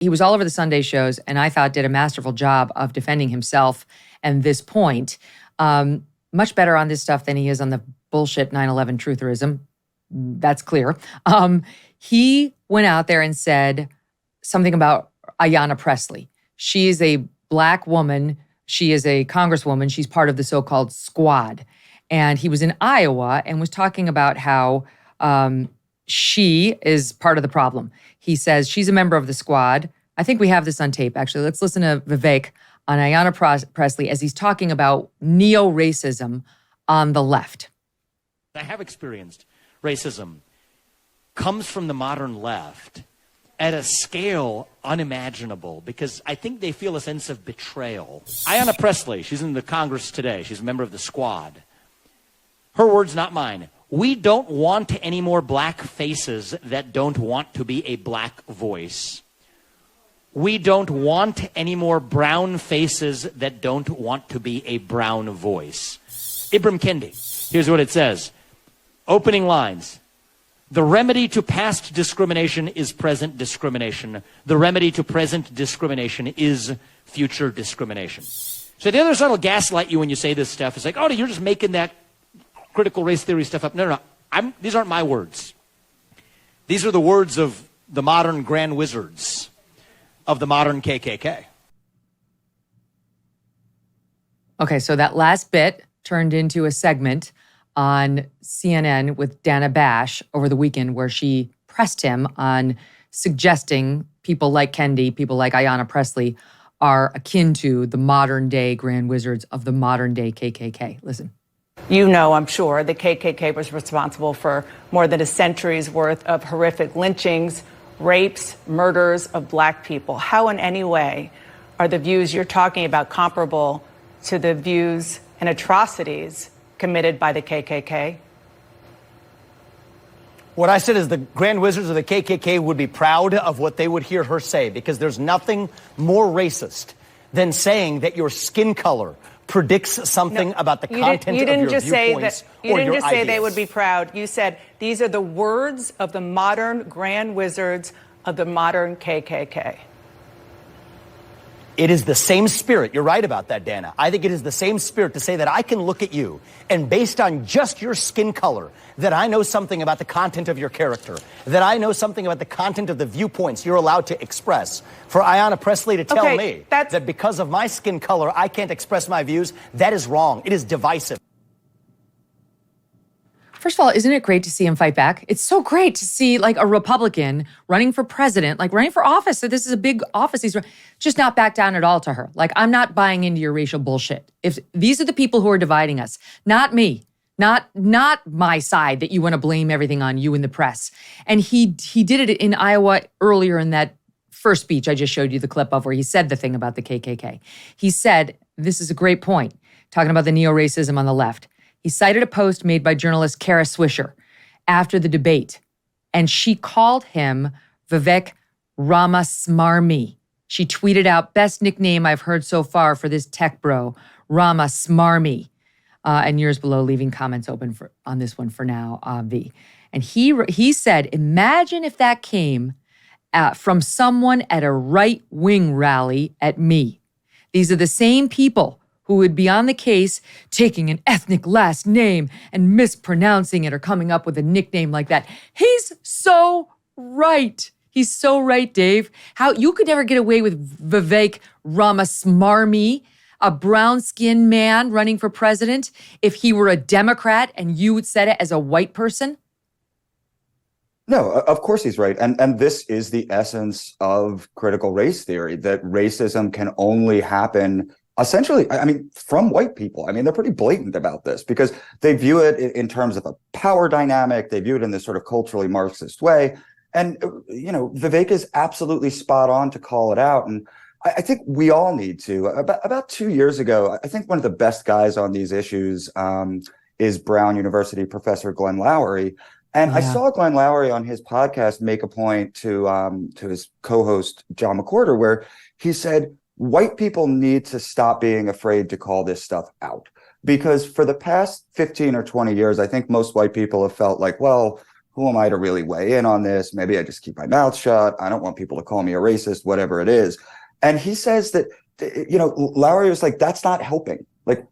he was all over the Sunday shows, and I thought did a masterful job of defending himself and this point. Much better on this stuff than he is on the bullshit 9/11 trutherism. That's clear. He went out there and said something about Ayanna Pressley. She is a Black woman. She is a congresswoman. She's part of the so-called squad. And he was in Iowa and was talking about how she is part of the problem. He says she's a member of the squad. I think we have this on tape, actually. Let's listen to Vivek on Ayanna Pressley as he's talking about neo-racism on the left. I have experienced racism. Comes from the modern left at a scale unimaginable because I think they feel a sense of betrayal. Ayanna Pressley, she's in the Congress today. She's a member of the squad. Her words, not mine. We don't want any more black faces that don't want to be a black voice. We don't want any more brown faces that don't want to be a brown voice. Ibram Kendi, here's what it says. Opening lines. The remedy to past discrimination is present discrimination. The remedy to present discrimination is future discrimination. So the other side will gaslight you when you say this stuff. It's like, oh, you're just making that critical race theory stuff up. No. These aren't my words. These are the words of the modern grand wizards of the modern KKK. Okay, so that last bit turned into a segment on CNN with Dana Bash over the weekend where she pressed him on suggesting people like Kendi, people like Ayanna Pressley are akin to the modern day grand wizards of the modern day KKK. Listen. You know, I'm sure, the KKK was responsible for more than a century's worth of horrific lynchings, rapes, murders of Black people. How in any way are the views you're talking about comparable to the views and atrocities committed by the KKK? What I said is the grand wizards of the KKK would be proud of what they would hear her say, because there's nothing more racist than saying that your skin color predicts something about the content of your viewpoints. You didn't just say they would be proud. You said these are the words of the modern grand wizards of the modern KKK. It is the same spirit. You're right about that, Dana. I think it is the same spirit to say that I can look at you and based on just your skin color, that I know something about the content of your character, that I know something about the content of the viewpoints you're allowed to express. For Ayanna Pressley to tell me that because of my skin color, I can't express my views, that is wrong. It is divisive. First of all, isn't it great to see him fight back? It's so great to see like a Republican running for president, like running for office. So this is a big office. He's just not back down at all to her. Like, I'm not buying into your racial bullshit. If these are the people who are dividing us, not me, not my side that you want to blame everything on, you in the press. And he did it in Iowa earlier in that first speech I just showed you the clip of where he said the thing about the KKK. He said, this is a great point, talking about the neo-racism on the left. He cited a post made by journalist Kara Swisher after the debate, and she called him Vivek Ramaswamy. She tweeted out, best nickname I've heard so far for this tech bro, Ramaswamy. And yours below, leaving comments open on this one for now, V. And he said, imagine if that came from someone at a right-wing rally at me. These are the same people who would be on the case taking an ethnic last name and mispronouncing it or coming up with a nickname like that. He's so right. He's so right, Dave. How you could never get away with Vivek Ramaswamy, a brown-skinned man running for president, if he were a Democrat and you said it as a white person? No, of course he's right. And this is the essence of critical race theory, that racism can only happen essentially, I mean, from white people. I mean, they're pretty blatant about this because they view it in terms of a power dynamic. They view it in this sort of culturally Marxist way. And, you know, Vivek is absolutely spot on to call it out. And I think we all need to. About 2 years ago, I think one of the best guys on these issues is Brown University professor Glenn Loury. And I saw Glenn Loury on his podcast make a point to his co-host, John McWhorter, where he said, white people need to stop being afraid to call this stuff out. Because for the past 15 or 20 years, I think most white people have felt like, well, who am I to really weigh in on this? Maybe I just keep my mouth shut. I don't want people to call me a racist, whatever it is. And he says that, Lowry was like, that's not helping. Like,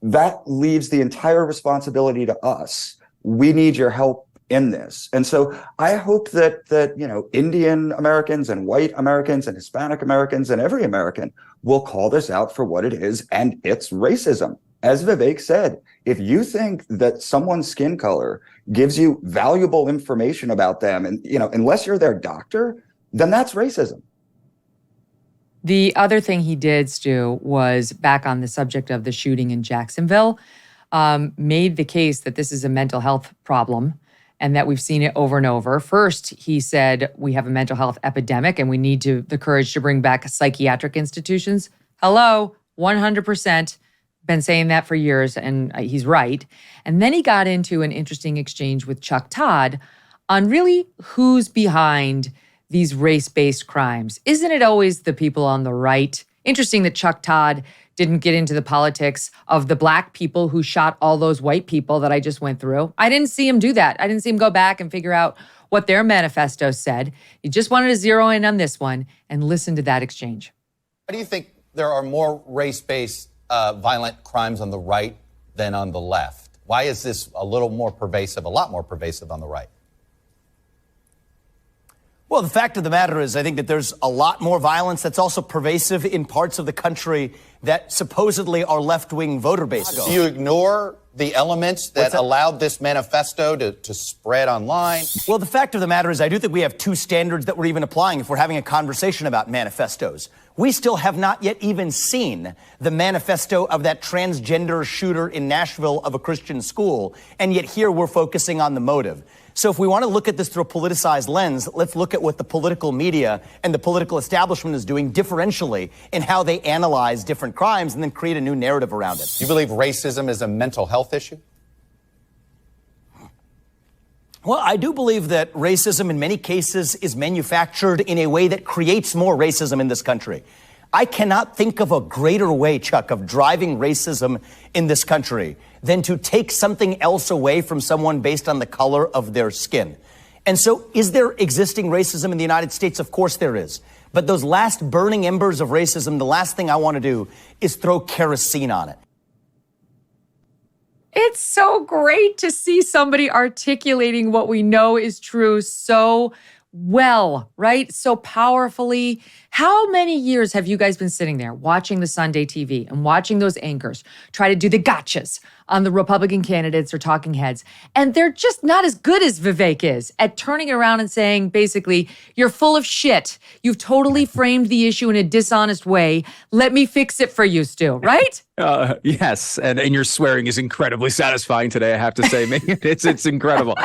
that leaves the entire responsibility to us. We need your help in this. And so I hope that Indian Americans and white Americans and Hispanic Americans and every American will call this out for what it is, and it's racism. As Vivek said, if you think that someone's skin color gives you valuable information about them, and unless you're their doctor, then that's racism. The other thing he did, Stu, was back on the subject of the shooting in Jacksonville, made the case that this is a mental health problem and that we've seen it over and over. First, he said we have a mental health epidemic and we need the courage to bring back psychiatric institutions. Hello, 100%. Been saying that for years, and he's right. And then he got into an interesting exchange with Chuck Todd on really who's behind these race-based crimes. Isn't it always the people on the right? Interesting that Chuck Todd didn't get into the politics of the black people who shot all those white people that I just went through. I didn't see him do that. I didn't see him go back and figure out what their manifesto said. He just wanted to zero in on this one and listen to that exchange. Why do you think there are more race-based violent crimes on the right than on the left? Why is this a lot more pervasive on the right? Well, the fact of the matter is, I think that there's a lot more violence that's also pervasive in parts of the country that supposedly are left-wing voter bases. Do you ignore the elements that allowed this manifesto to spread online? Well, the fact of the matter is, I do think we have two standards that we're even applying if we're having a conversation about manifestos. We still have not yet even seen the manifesto of that transgender shooter in Nashville of a Christian school, and yet here we're focusing on the motive. So if we want to look at this through a politicized lens, let's look at what the political media and the political establishment is doing differentially in how they analyze different crimes and then create a new narrative around it. You believe racism is a mental health issue? Well, I do believe that racism in many cases is manufactured in a way that creates more racism in this country. I cannot think of a greater way, Chuck, of driving racism in this country than to take something else away from someone based on the color of their skin. And so is there existing racism in the United States? Of course there is. But those last burning embers of racism, the last thing I want to do is throw kerosene on it. It's so great to see somebody articulating what we know is true so well, right? So powerfully. How many years have you guys been sitting there watching the Sunday TV and watching those anchors try to do the gotchas on the Republican candidates or talking heads? And they're just not as good as Vivek is at turning it around and saying, basically, you're full of shit. You've totally framed the issue in a dishonest way. Let me fix it for you, Stu, right? Yes, and your swearing is incredibly satisfying today, I have to say. It's incredible.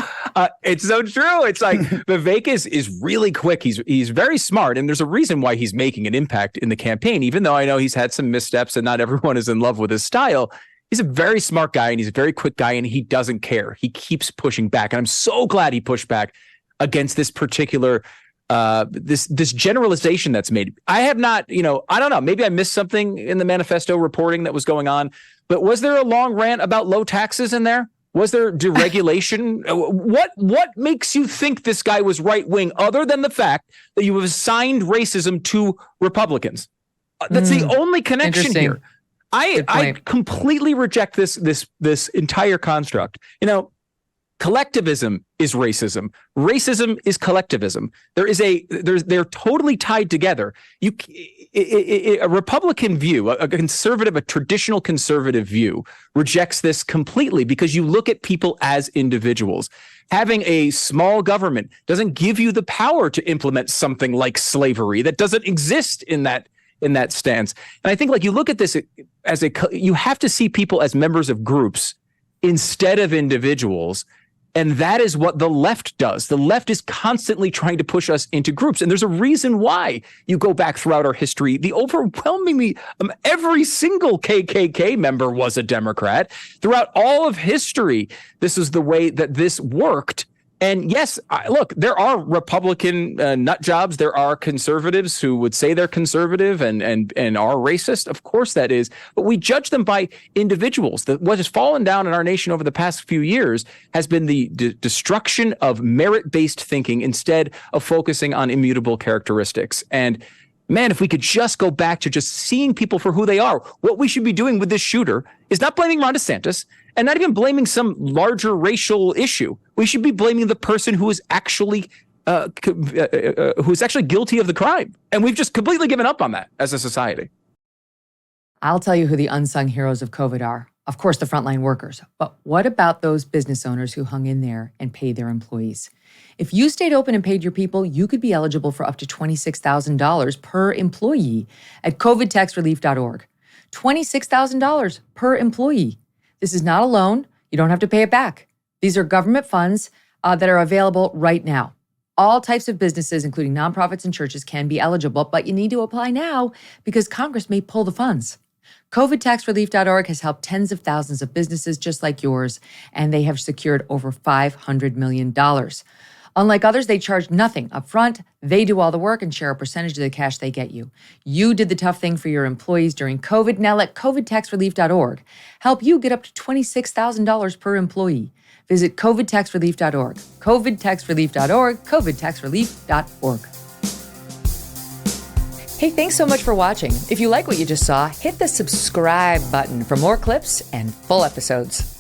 It's so true. It's like Vivek is really quick. He's very smart, and there's a reason why he's making an impact in the campaign, even though I know he's had some missteps and not everyone is in love with his style. He's a very smart guy and he's a very quick guy and he doesn't care. He keeps pushing back. And I'm so glad he pushed back against this particular this generalization that's made. I have not, I don't know, maybe I missed something in the manifesto reporting that was going on, but was there a long rant about low taxes in there? Was there deregulation? What makes you think this guy was right wing other than the fact that you have assigned racism to Republicans? That's the only connection here. I completely reject this entire construct. Collectivism is racism. Racism is collectivism. They're totally tied together. A Republican view, a traditional conservative view rejects this completely because you look at people as individuals. Having a small government doesn't give you the power to implement something like slavery that doesn't exist in that stance. And I think you look at this as you have to see people as members of groups instead of individuals. And that is what the left does. The left is constantly trying to push us into groups. And there's a reason why. You go back throughout our history, the overwhelmingly every single KKK member was a Democrat. Throughout all of history, this is the way that this worked. And yes, look, there are Republican nut jobs. There are conservatives who would say they're conservative and are racist. Of course that is. But we judge them by individuals. What has fallen down in our nation over the past few years has been the destruction of merit-based thinking instead of focusing on immutable characteristics. And man, if we could just go back to just seeing people for who they are, what we should be doing with this shooter is not blaming Ron DeSantis and not even blaming some larger racial issue. We should be blaming the person who is actually guilty of the crime. And we've just completely given up on that as a society. I'll tell you who the unsung heroes of COVID are. Of course, the frontline workers. But what about those business owners who hung in there and paid their employees? If you stayed open and paid your people, you could be eligible for up to $26,000 per employee at covidtaxrelief.org. $26,000 per employee. This is not a loan. You don't have to pay it back. These are government funds that are available right now. All types of businesses, including nonprofits and churches, can be eligible, but you need to apply now because Congress may pull the funds. COVIDtaxrelief.org has helped tens of thousands of businesses just like yours, and they have secured over $500 million. Unlike others, they charge nothing up front. They do all the work and share a percentage of the cash they get you. You did the tough thing for your employees during COVID. Now let COVIDtaxrelief.org help you get up to $26,000 per employee. Visit COVIDtaxrelief.org. COVIDtaxrelief.org. COVIDtaxrelief.org. Hey, thanks so much for watching. If you like what you just saw, hit the subscribe button for more clips and full episodes.